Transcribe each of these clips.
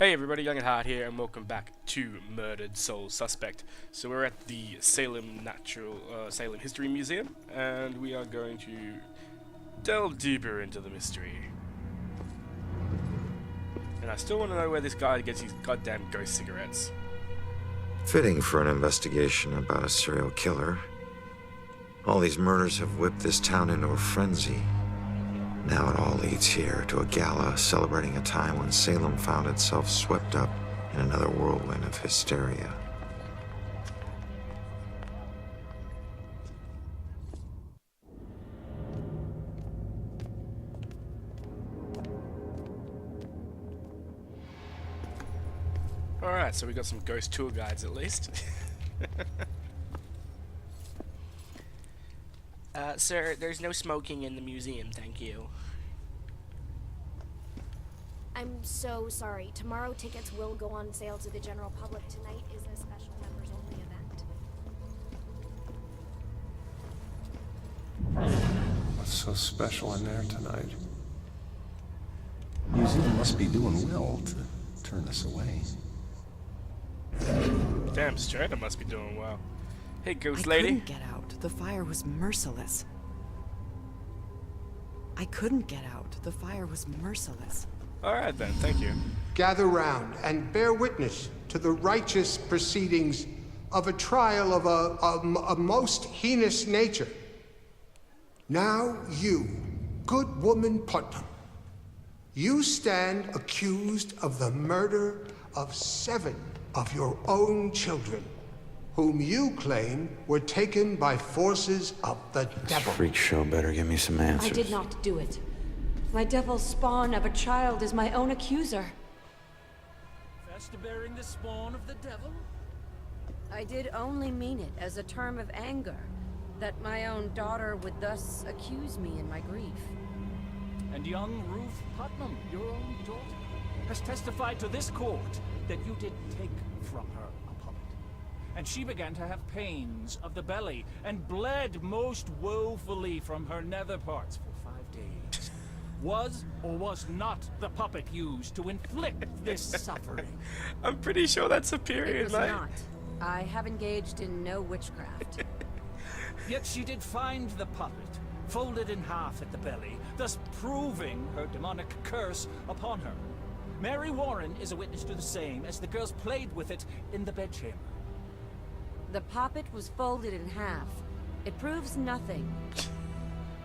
Hey everybody, Young-peirce here, and welcome back to Murdered Soul Suspect. So we're at the Salem History Museum, and we are going to delve deeper into the mystery. And I still want to know where this guy gets his goddamn ghost cigarettes. Fitting for an investigation about a serial killer. All these murders have whipped this town into a frenzy. Now it all leads here to a gala celebrating a time when Salem found itself swept up in another whirlwind of hysteria. Alright, so we got some ghost tour guides at least. Sir, there's no smoking in the museum, thank you. I'm so sorry. Tomorrow tickets will go on sale to the general public. Tonight is a special members-only event. What's so special in there tonight? Museum must be doing well to turn us away. Damn straight, I must be doing well. Hey, ghost I lady. couldn't get out. The fire was merciless. I couldn't get out. The fire was merciless. Alright then, thank you. Gather round and bear witness to the righteous proceedings of a trial of a most heinous nature. Now you, good woman Putnam, you stand accused of the murder of 7 of your own children, whom you claim were taken by forces of the devil. This freak show better give me some answers. I did not do it. My devil spawn of a child is my own accuser. Confess to bearing the spawn of the devil? I did only mean it as a term of anger, that my own daughter would thus accuse me in my grief. And young Ruth Putnam, your own daughter, has testified to this court that you did take from her a puppet. And she began to have pains of the belly, and bled most woefully from her nether parts for 5 days. Was or was not the puppet used to inflict this suffering? I'm pretty sure that's a period, It was mate. not. I have engaged in no witchcraft. Yet she did find the puppet, folded in half at the belly, thus proving her demonic curse upon her. Mary Warren is a witness to the same, as the girls played with it in the bedchamber. The poppet was folded in half. It proves nothing.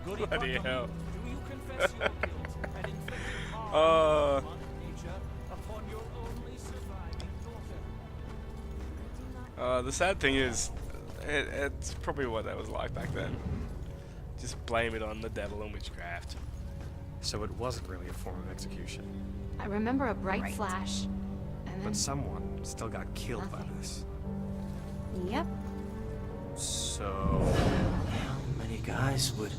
Goody Bloody Putnam, hell. do you confess your guilt and inflict harm demonic nature upon your only surviving daughter? The sad thing is, it's probably what that was like back then. Just blame it on the devil and witchcraft. So it wasn't really a form of execution. I remember a bright flash. And then... But someone still got killed by this. Yep. So... How many guys would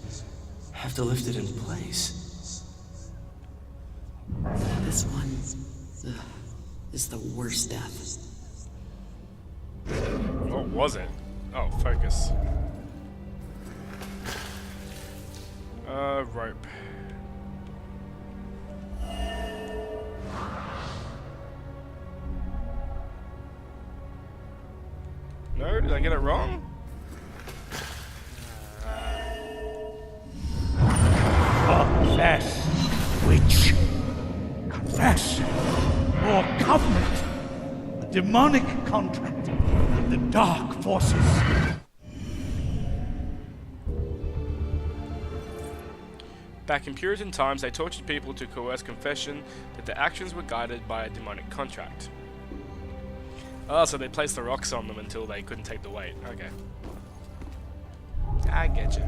have to lift it in place? This one is the worst death. What was it? Oh, focus. Rope. No, did I get it wrong? Confess, witch. Confess. Or covenant. A demonic contract with the dark forces. Back in Puritan times, they tortured people to coerce confession that their actions were guided by a demonic contract. Oh, so they placed the rocks on them until they couldn't take the weight. Okay. I get you.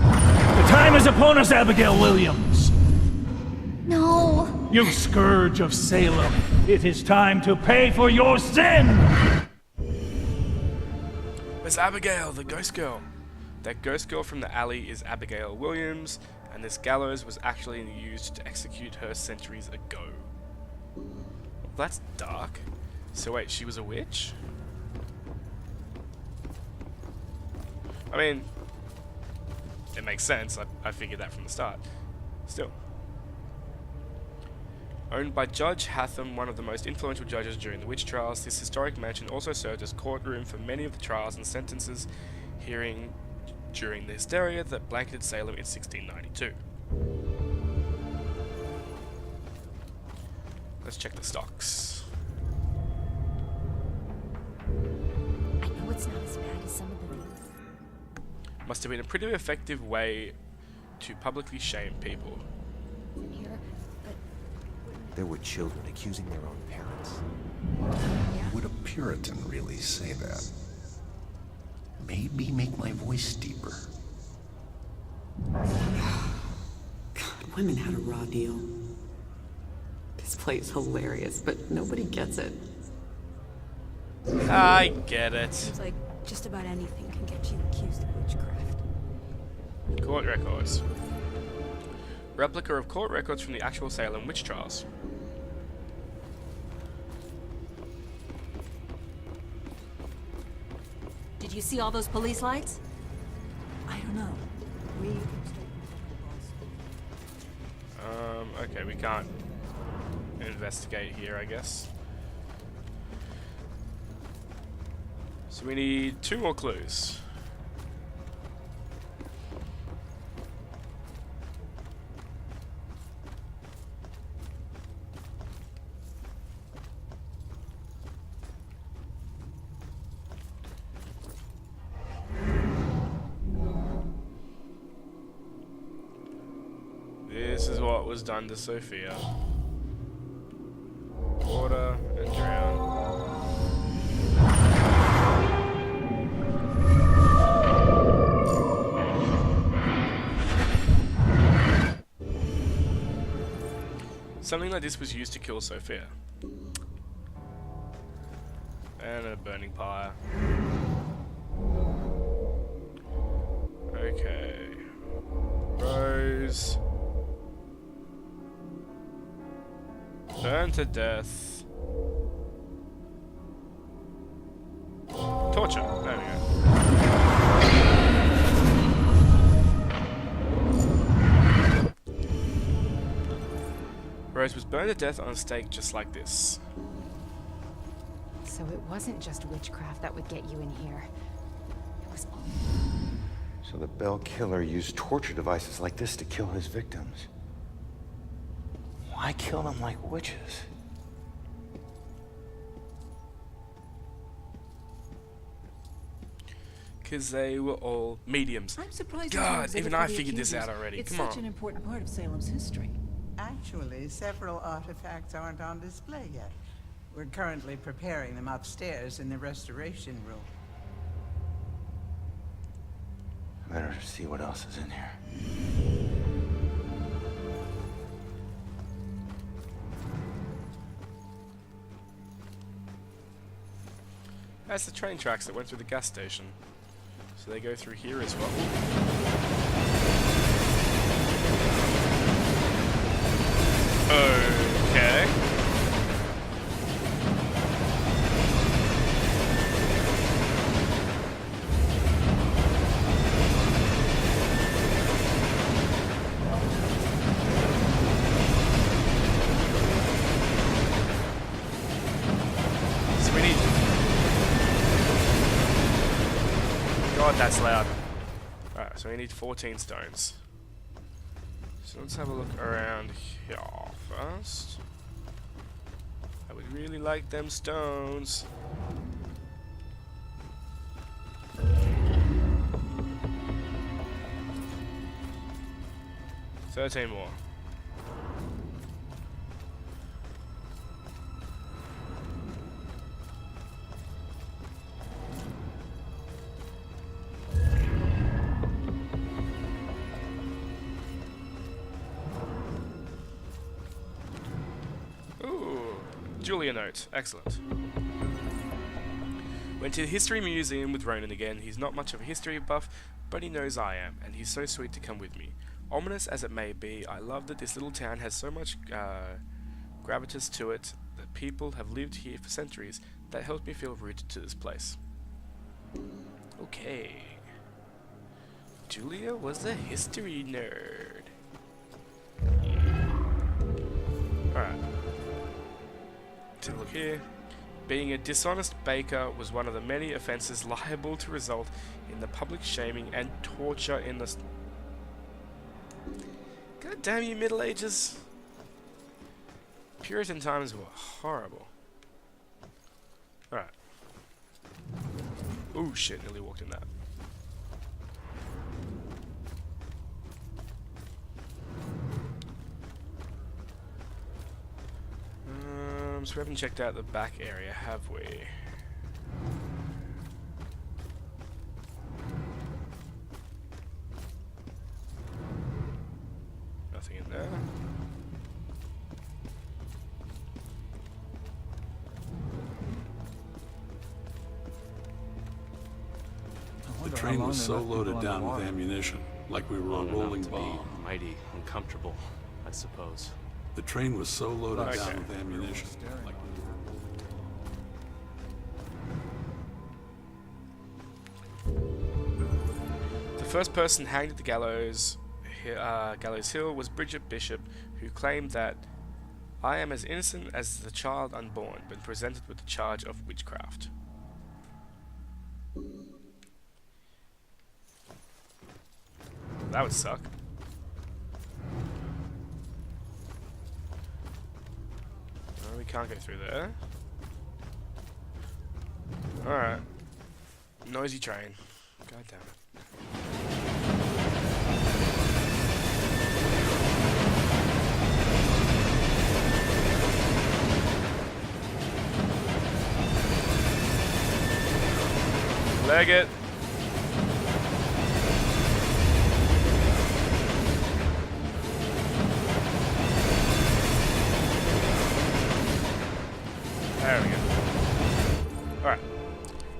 The time is upon us, Abigail Williams. No! You scourge of Salem. It is time to pay for your sin! Where's Abigail, the ghost girl? That ghost girl from the alley is Abigail Williams, and this gallows was actually used to execute her centuries ago. Well, that's dark. So wait, she was a witch? I mean, it makes sense. I figured that from the start. Still. Owned by Judge Hatham, one of the most influential judges during the witch trials, this historic mansion also served as courtroom for many of the trials and sentences hearing during the hysteria that blanketed Salem in 1692. Let's check the stocks. I know it's not as bad as some of the things. Must have been a pretty effective way to publicly shame people. In here, but There were children accusing their own parents. yeah. Would a Puritan really say that? Maybe make my voice deeper. God, women had a raw deal. This play's hilarious, but nobody gets it. I get it. Seems like just about anything can get you accused of witchcraft. Court records. Replica of court records from the actual Salem witch trials. Did you see all those police lights? I don't know. Okay, we can't investigate here, I guess. So we need 2 more clues. This is what was done to Sophia. Water and drown. Something like this was used to kill Sophia. And a burning pyre. Okay. Rose. Burned to death. Torture. There we go. Rose was burned to death on a stake just like this. So it wasn't just witchcraft that would get you in here. It was all... So the Bell killer used torture devices like this to kill his victims. Why kill them like witches? Because they were all mediums. I'm surprised. God, even I figured this out already. It's Come on. such an important part of Salem's history. Actually, several artifacts aren't on display yet. We're currently preparing them upstairs in the restoration room. I better see what else is in here. That's the train tracks that went through the gas station. So they go through here as well. Okay. So we need... God, that's loud. Alright, so we need 14 stones. So let's have a look around here first. I would really like them stones. $13 more. Julia note. Excellent. Went to the History Museum with Ronan again. He's not much of a history buff, but he knows I am, and he's so sweet to come with me. Ominous as it may be, I love that this little town has so much gravitas to it, that people have lived here for centuries. That helps me feel rooted to this place. Okay. Julia was a history nerd. Alright. Take a look here. Being a dishonest baker was one of the many offences liable to result in the public shaming and torture in the... God damn you, Middle Ages. Puritan times were horrible. Alright. Ooh, shit, nearly walked in that. So we haven't checked out the back area, have we? Nothing in there. The train was so loaded down with ammunition, like we were a rolling bomb. Mighty uncomfortable, I suppose. The train was so loaded down with ammunition, like The first person hanged at the gallows hill was Bridget Bishop, who claimed that I am as innocent as the child unborn, when presented with the charge of witchcraft. That would suck. No, we can't go through there. Alright. Noisy train. God damn it. Leg it. There we go. Alright.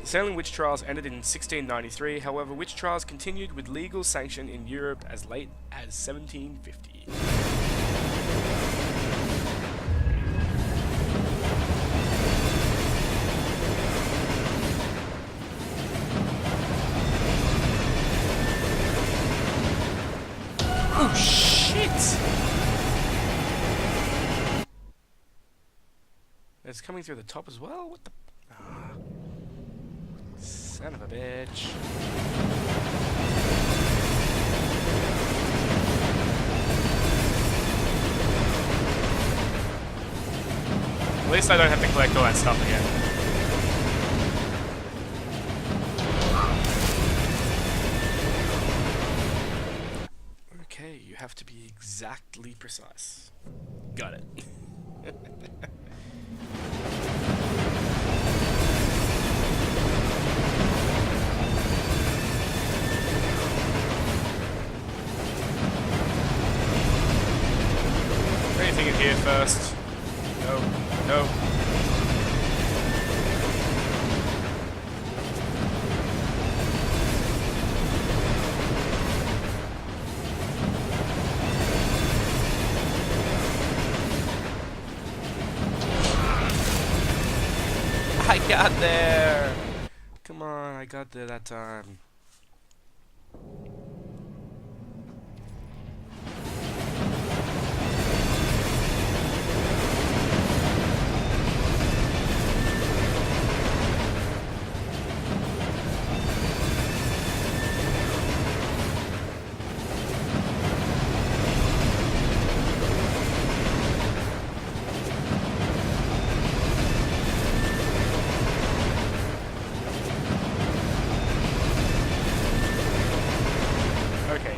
The sailing witch trials ended in 1693, however witch trials continued with legal sanction in Europe as late as 1750. Oh shit! It's coming through the top as well? What the... Ah. Son of a bitch. At least I don't have to collect all that stuff again. Okay, you have to be exactly precise. Got it. Anything in here first? No, no. I got there! Come on, I got there that time.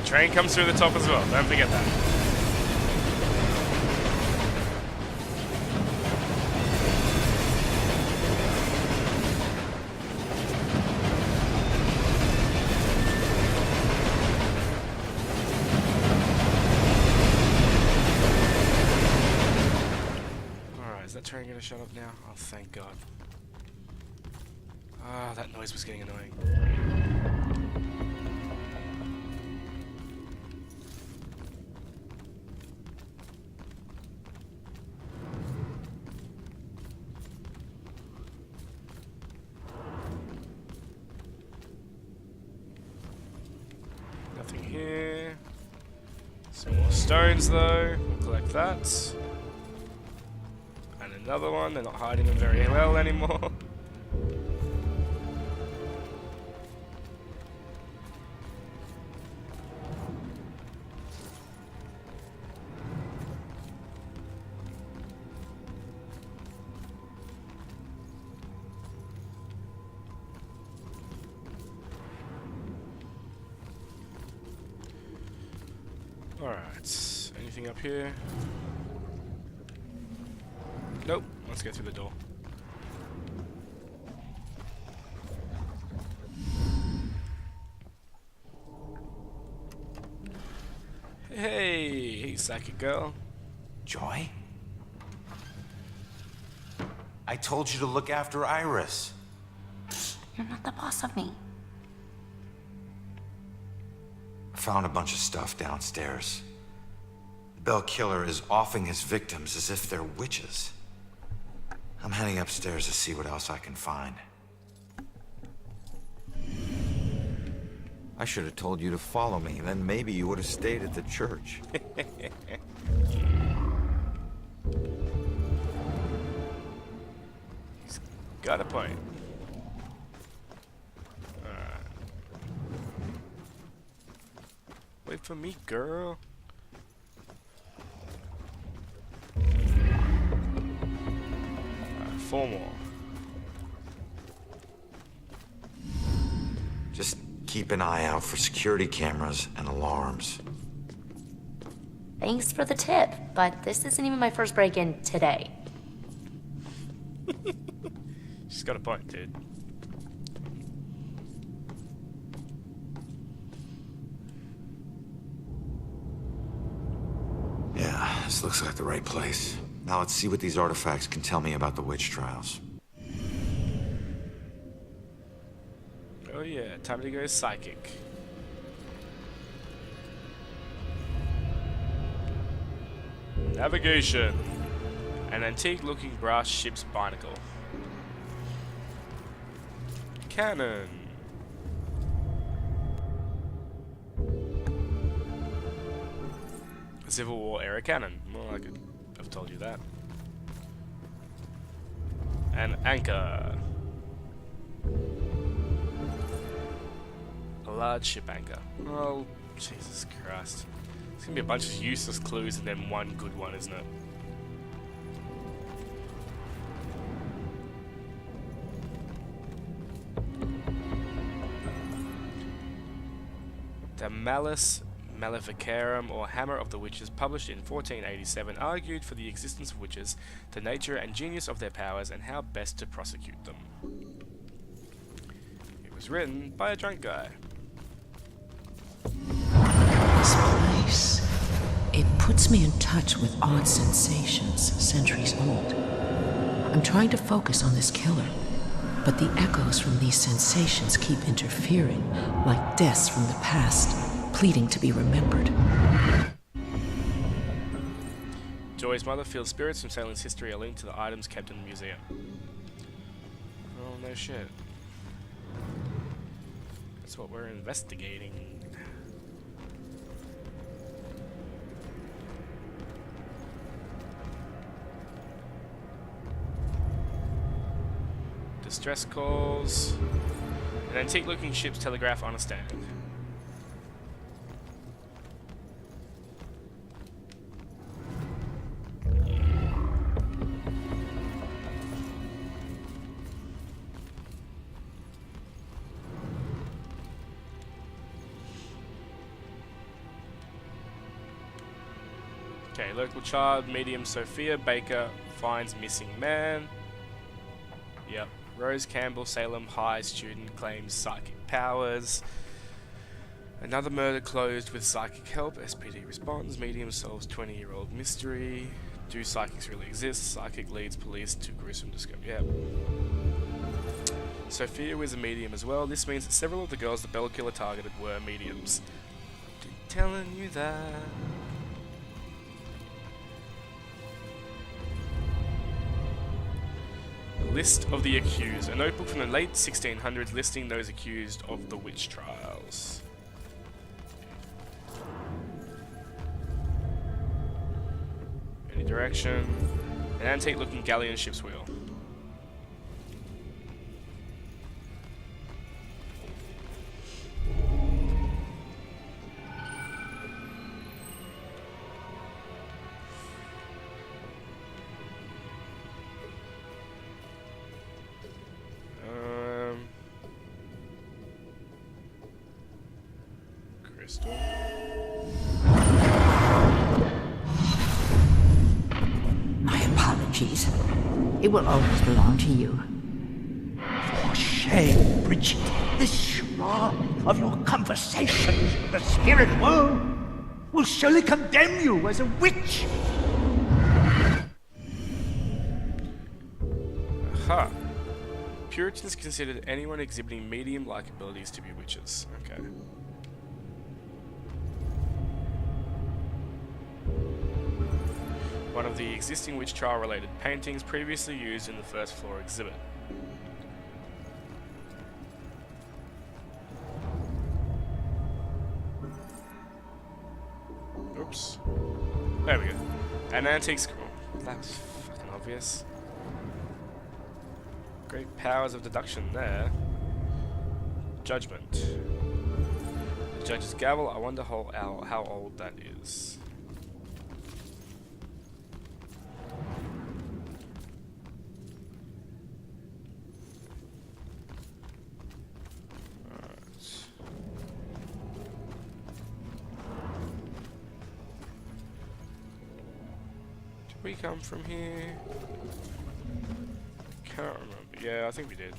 Train comes through the top as well, don't forget that. Alright, is that train gonna shut up now? Oh, thank God. Ah, that noise was getting annoying. Some more stones though, we'll collect that. And another one, they're not hiding them very well anymore. Alright, anything up here? Nope, let's go through the door. Hey, psychic girl. Joy? I told you to look after Iris. You're not the boss of me. I found a bunch of stuff downstairs. The Bell Killer is offing his victims as if they're witches. I'm heading upstairs to see what else I can find. I should have told you to follow me, then maybe you would have stayed at the church. He's got a point. Wait for me, girl. Alright, 4 more. Just keep an eye out for security cameras and alarms. Thanks for the tip, but this isn't even my first break-in today. She's got a point, dude. Yeah, this looks like the right place. Now let's see what these artifacts can tell me about the witch trials. Oh yeah, time to go psychic. Navigation. An antique-looking brass ship's barnacle. Cannon. A Civil War era cannon. Well, I could have told you that. An anchor. A large ship anchor. Oh, Jesus Christ. It's gonna be a bunch of useless clues and then one good one, isn't it? The Malus Maleficarum, or Hammer of the Witches, published in 1487, argued for the existence of witches, the nature and genius of their powers, and how best to prosecute them. It was written by a drunk guy. This place, it puts me in touch with odd sensations, centuries old. I'm trying to focus on this killer, but the echoes from these sensations keep interfering, like deaths from the past, pleading to be remembered. Joy's mother feels spirits from Salem's history are linked to the items kept in the museum. Oh, no shit. That's what we're investigating. Distress calls. An antique-looking ship's telegraph on a stand. Okay, local child, medium Sophia Baker finds missing man. Yep. Rose Campbell, Salem High student, claims psychic powers. Another murder closed with psychic help. SPD responds. Medium solves 20-year-old mystery. Do psychics really exist? Psychic leads police to gruesome discovery. Yep. Sophia was a medium as well. This means that several of the girls the Bell Killer targeted were mediums. Telling you that. List of the accused. A notebook from the late 1600s listing those accused of the witch trials. direction. An antique-looking galleon ship's wheel. Crystal. My apologies. It will always belong to you. For shame, Bridget. This shroud of your conversations with the spirit world will surely condemn you as a witch. Aha. Puritans considered anyone exhibiting medium-like abilities to be witches. Okay. One of the existing witch trial-related paintings previously used in the first floor exhibit. Oops. There we go. An antique scroll. That was fucking obvious. Great powers of deduction there. Judgment. The judge's gavel. I wonder how old that is. We come from here? Can't remember. Yeah, I think we did.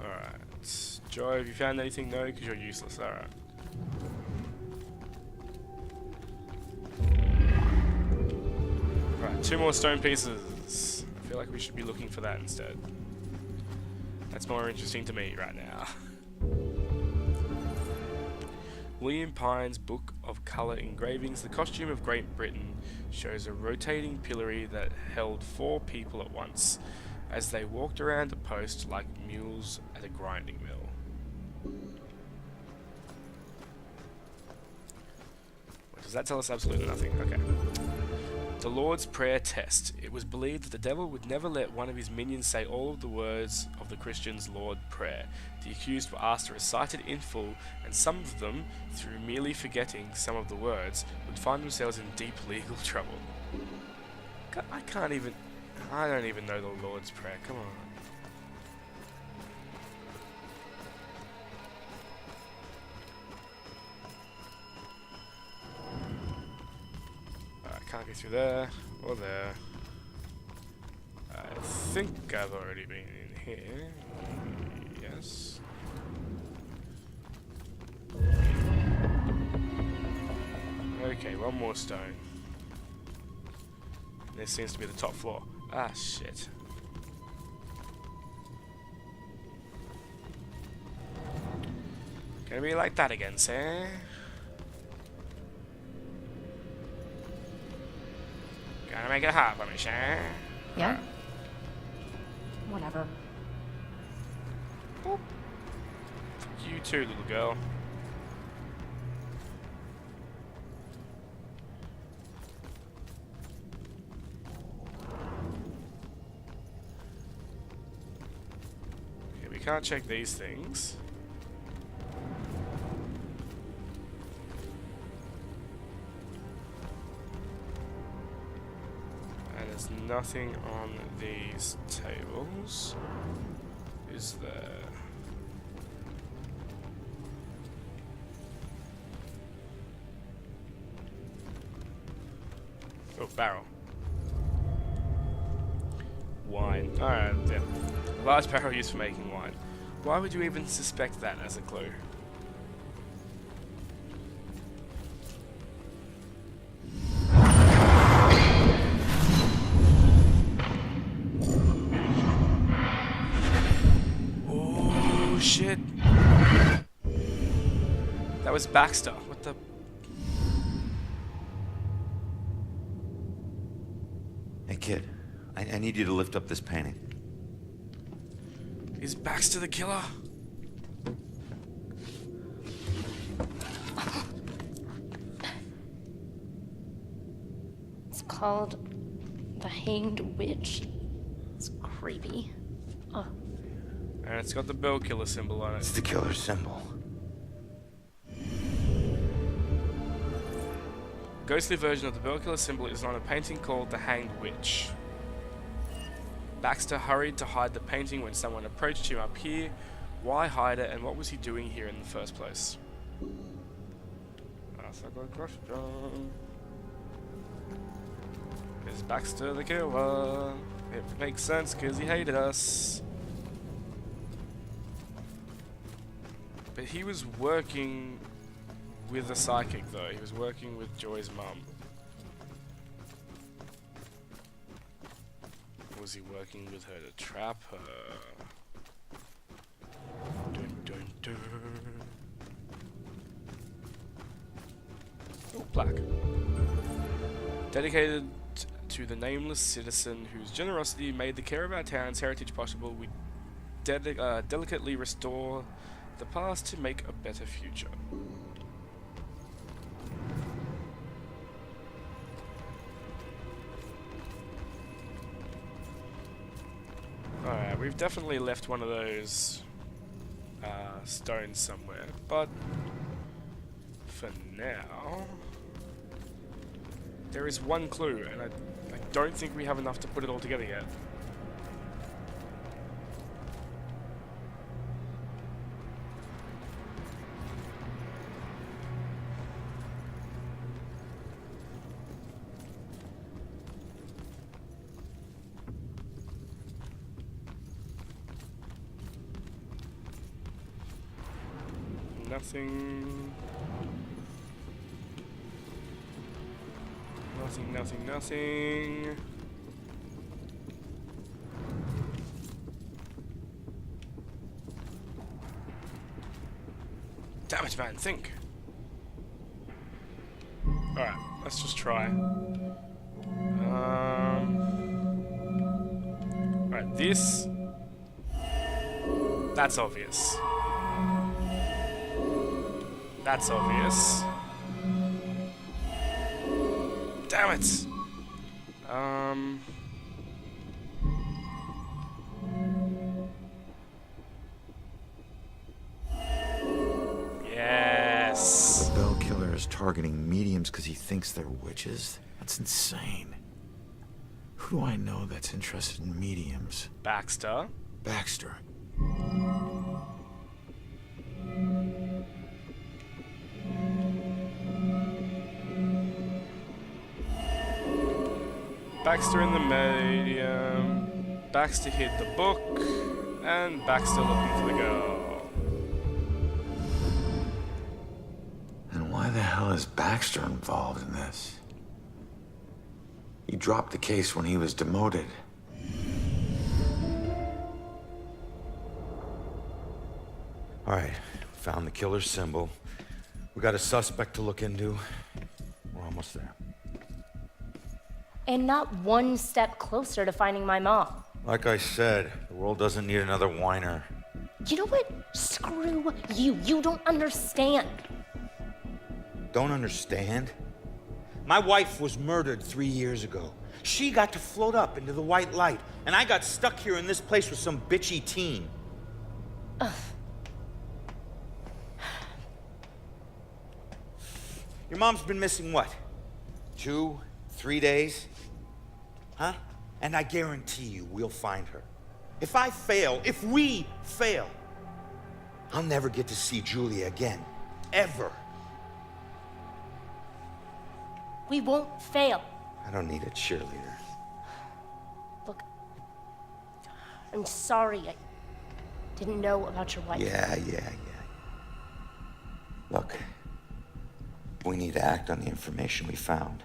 Alright. Joy, have you found anything? No, because you're useless. Alright. Right, 2 more stone pieces. I feel like we should be looking for that instead. That's more interesting to me right now. William Pine's Book of Colour Engravings. The costume of Great Britain shows a rotating pillory that held 4 people at once as they walked around a post like mules at a grinding mill. Does that tell us absolutely nothing? Okay. The Lord's Prayer Test. It was believed that the devil would never let one of his minions say all of the words of the Christian's Lord Prayer. The accused were asked to recite it in full, and some of them, through merely forgetting some of the words, would find themselves in deep legal trouble. I don't even know the Lord's Prayer, come on. Can't get through there, or there. I think I've already been in here. Yes. Okay, 1 more stone. This seems to be the top floor. Ah, shit. Gonna be like that again, sir. Gotta make it hard for me, sure? Yeah? Whatever. Boop. You too, little girl. Okay, we can't check these things. There's nothing on these tables, is there? Oh, barrel. Wine. Alright, yeah. A large barrel used for making wine. Why would you even suspect that as a clue? Shit. That was Baxter. What the? Hey kid, I need you to lift up this painting. Is Baxter the killer? called the Hanged Witch. It's creepy. Oh. And it's got the bell killer symbol on it. It's the killer symbol. Ghostly version of the bell killer symbol is on a painting called the Hanged Witch. Baxter hurried to hide the painting when someone approached him up here. Why hide it, and what was he doing here in the first place? That's a good question. Is Baxter the killer? It makes sense because he hated us. But he was working with a psychic though. He was working with Joy's mum. Was he working with her to trap her? Dun, dun, dun. Oh, plaque. Dedicated to the nameless citizen whose generosity made the care of our town's heritage possible, we delicately restore the past to make a better future. Alright, we've definitely left one of those stones somewhere, but for now there is one clue, and I don't think we have enough to put it all together yet. Nothing. Nothing, nothing, nothing. Damn it, man, think. Alright, let's just try. Alright, this. That's obvious. That's obvious. Damn it! Yes! The bell killer is targeting mediums because he thinks they're witches? That's insane. Who do I know that's interested in mediums? Baxter. Baxter. Baxter in the medium, Baxter hid the book, and Baxter looking for the girl. And why the hell is Baxter involved in this? He dropped the case when he was demoted. All right, found the killer's symbol. We got a suspect to look into. We're almost there. And not one step closer to finding my mom. Like I said, the world doesn't need another whiner. You know what? Screw you. You don't understand. Don't understand? My wife was murdered 3 years ago. She got to float up into the white light, and I got stuck here in this place with some bitchy teen. Ugh. Your mom's been missing what? 2, 3 days? Huh? And I guarantee you we'll find her. If I fail, if we fail, I'll never get to see Julia again. Ever. We won't fail. I don't need a cheerleader. Look, I'm sorry. I didn't know about your wife. Yeah. Look, we need to act on the information we found.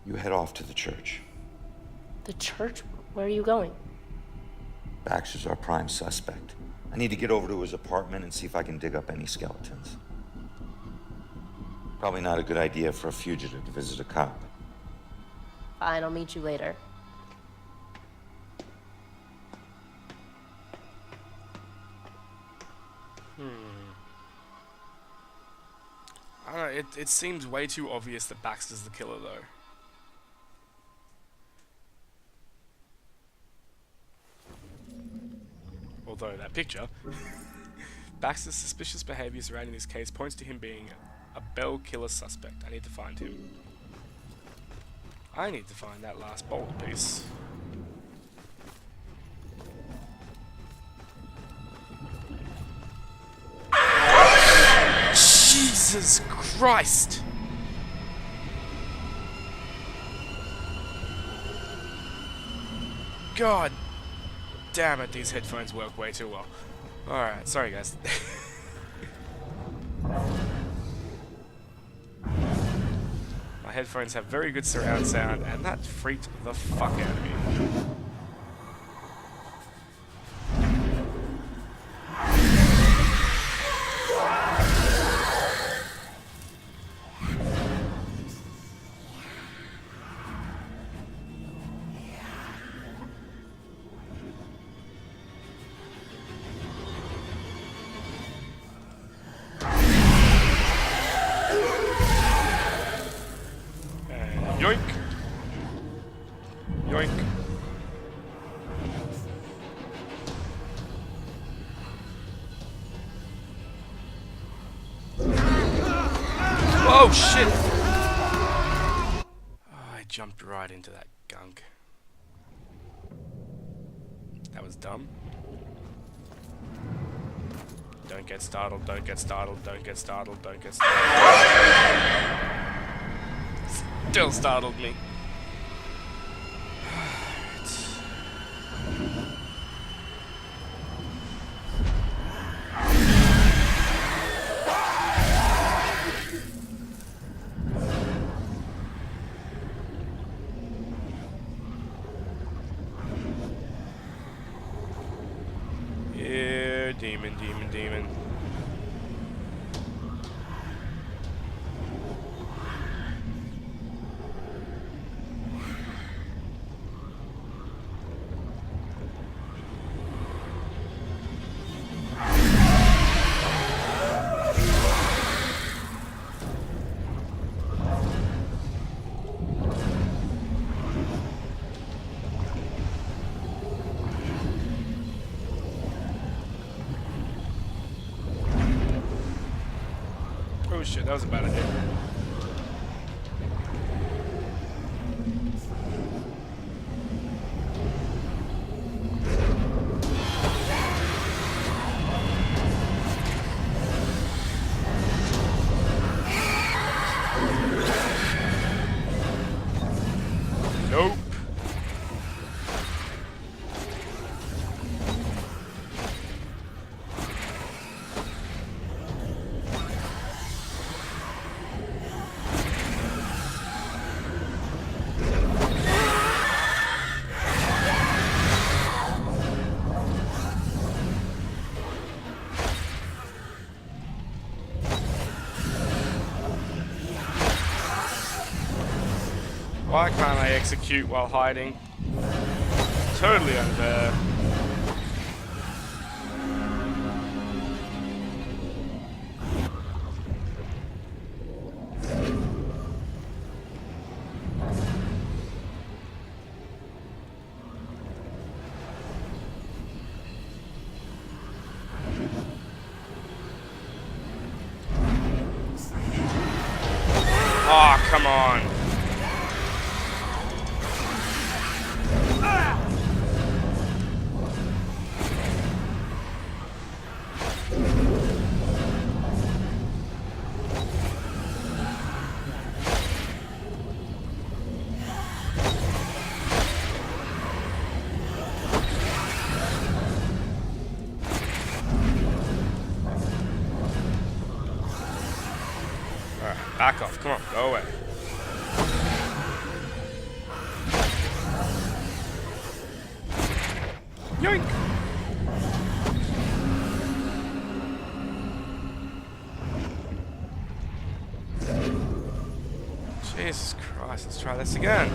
You head off to the church. The church? Where are you going? Baxter's our prime suspect. I need to get over to his apartment and see if I can dig up any skeletons. Probably not a good idea for a fugitive to visit a cop. Fine, I'll meet you later. I don't know, it seems way too obvious that Baxter's the killer, though. although that picture. Baxter's suspicious behavior surrounding this case points to him being a Bell killer suspect. I need to find him. I need to find that last boulder piece. Jesus Christ! God damn it, these headphones work way too well. Alright, sorry guys. My headphones have very good surround sound, and that freaked the fuck out of me. Yoink! Yoink! Oh shit! Oh, I jumped right into that gunk. That was dumb. Don't get startled, don't get startled, don't get startled, don't get startled. Still startled me. Yeah, demon, demon, demon. Oh shit, that was a bad idea. Nope. Why can't I execute while hiding? Totally unfair. Oh, come on. Alright, back off. Come on, go away. Yoink! Jesus Christ, let's try this again.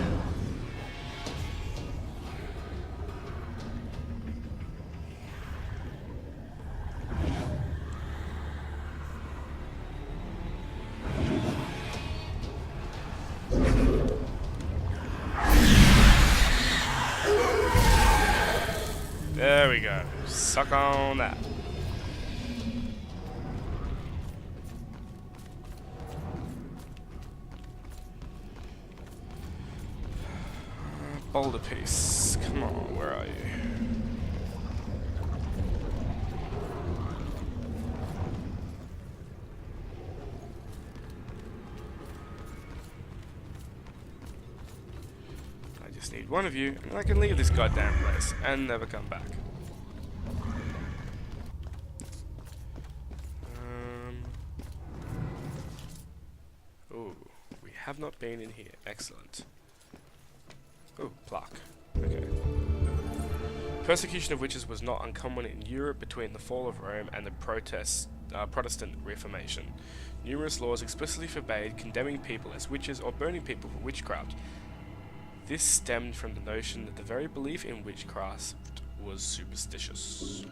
There we go. go. Suck on that. Boulder piece. Come on, where are you? I just need one of you, and I can leave this goddamn place and never come back. Ooh, we have not been in here. Excellent. Oh, plaque. Okay. Persecution of witches was not uncommon in Europe between the fall of Rome and the Protestant Reformation. Numerous laws explicitly forbade condemning people as witches or burning people for witchcraft. This stemmed from the notion that the very belief in witchcraft was superstitious.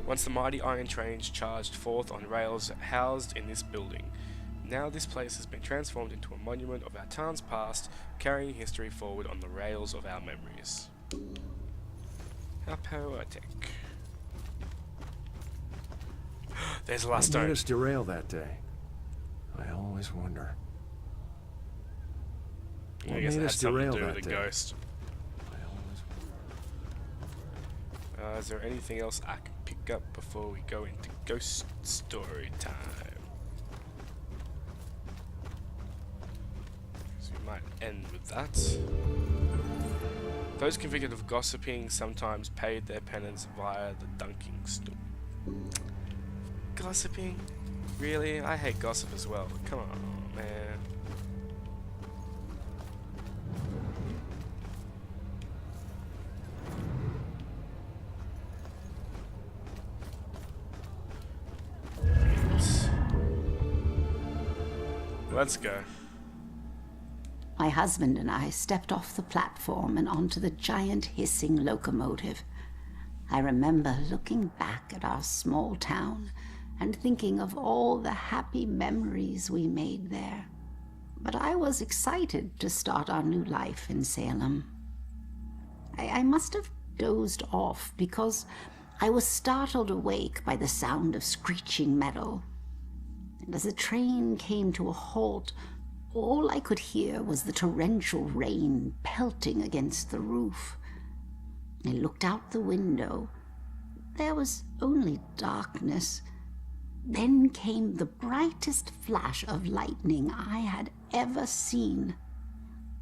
Once the mighty iron trains charged forth on rails housed in this building. Now this place has been transformed into a monument of our town's past, carrying history forward on the rails of our memories. How poetic. There's the last stone. What made us derail that day? I always wonder. I guess it had something to do with the ghost. Is there anything else I can pick up before we go into ghost story time? So we might end with that. Those convicted of gossiping sometimes paid their penance via the dunking stool. Gossiping? Really? I hate gossip as well. Come on, man. Let's go. My husband and I stepped off the platform and onto the giant hissing locomotive. I remember looking back at our small town and thinking of all the happy memories we made there. But I was excited to start our new life in Salem. I must have dozed off because I was startled awake by the sound of screeching metal. And as the train came to a halt, all I could hear was the torrential rain pelting against the roof. I looked out the window. There was only darkness. Then came the brightest flash of lightning I had ever seen.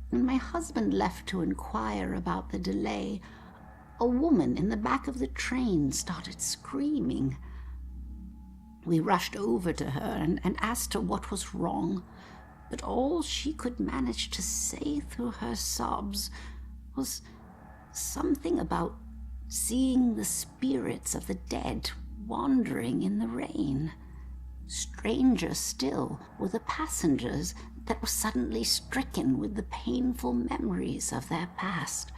When my husband left to inquire about the delay, a woman in the back of the train started screaming. We rushed over to her and asked her what was wrong, but all she could manage to say through her sobs was something about seeing the spirits of the dead wandering in the rain. Stranger still were the passengers that were suddenly stricken with the painful memories of their past.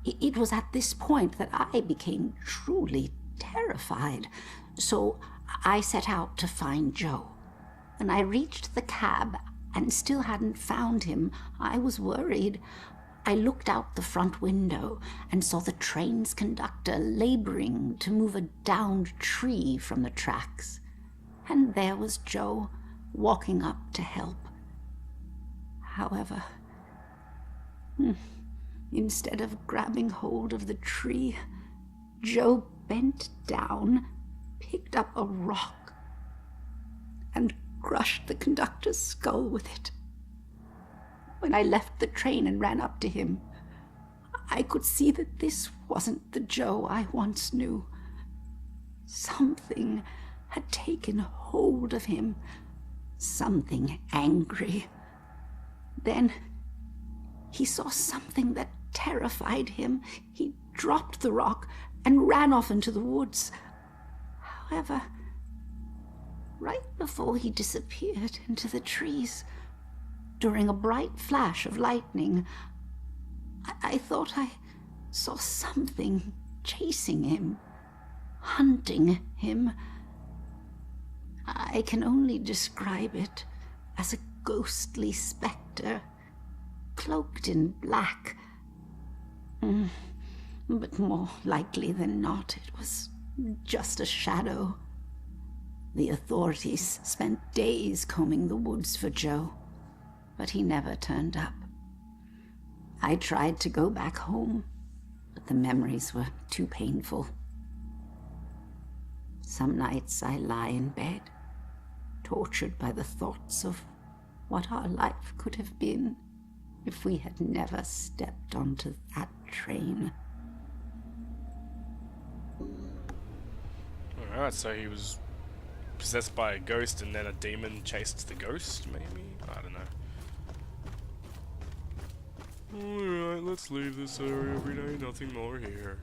It was at this point that I became truly terrified, so I set out to find Joe. When I reached the cab and still hadn't found him, I was worried. I looked out the front window and saw the train's conductor laboring to move a downed tree from the tracks. And there was Joe, walking up to help. However, instead of grabbing hold of the tree, Joe bent down, picked up a rock, and crushed the conductor's skull with it. When I left the train and ran up to him, I could see that this wasn't the Joe I once knew. Something had taken hold of him, something angry. Then he saw something that terrified him. He dropped the rock and ran off into the woods. However, right before he disappeared into the trees, during a bright flash of lightning, I thought I saw something chasing him, hunting him. I can only describe it as a ghostly specter. cloaked in black. But more likely than not, it was just a shadow. The authorities spent days combing the woods for Joe, but he never turned up. I tried to go back home, but the memories were too painful. Some nights I lie in bed, tortured by the thoughts of what our life could have been if we had never stepped onto that train. Alright, so he was possessed by a ghost and then a demon chased the ghost, maybe? I don't know. Alright, let's leave this area every day, nothing more here.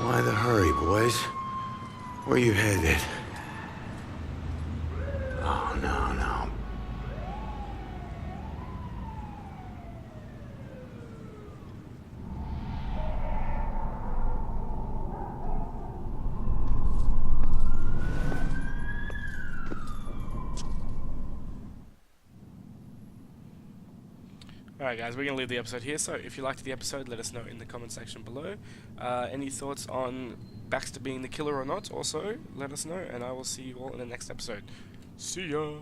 Why the hurry, boys? Where you headed? Oh, no, no. Alright guys, we're going to leave the episode here, so if you liked the episode, let us know in the comment section below. Any thoughts on Baxter being the killer or not, also let us know, and I will see you all in the next episode. See ya!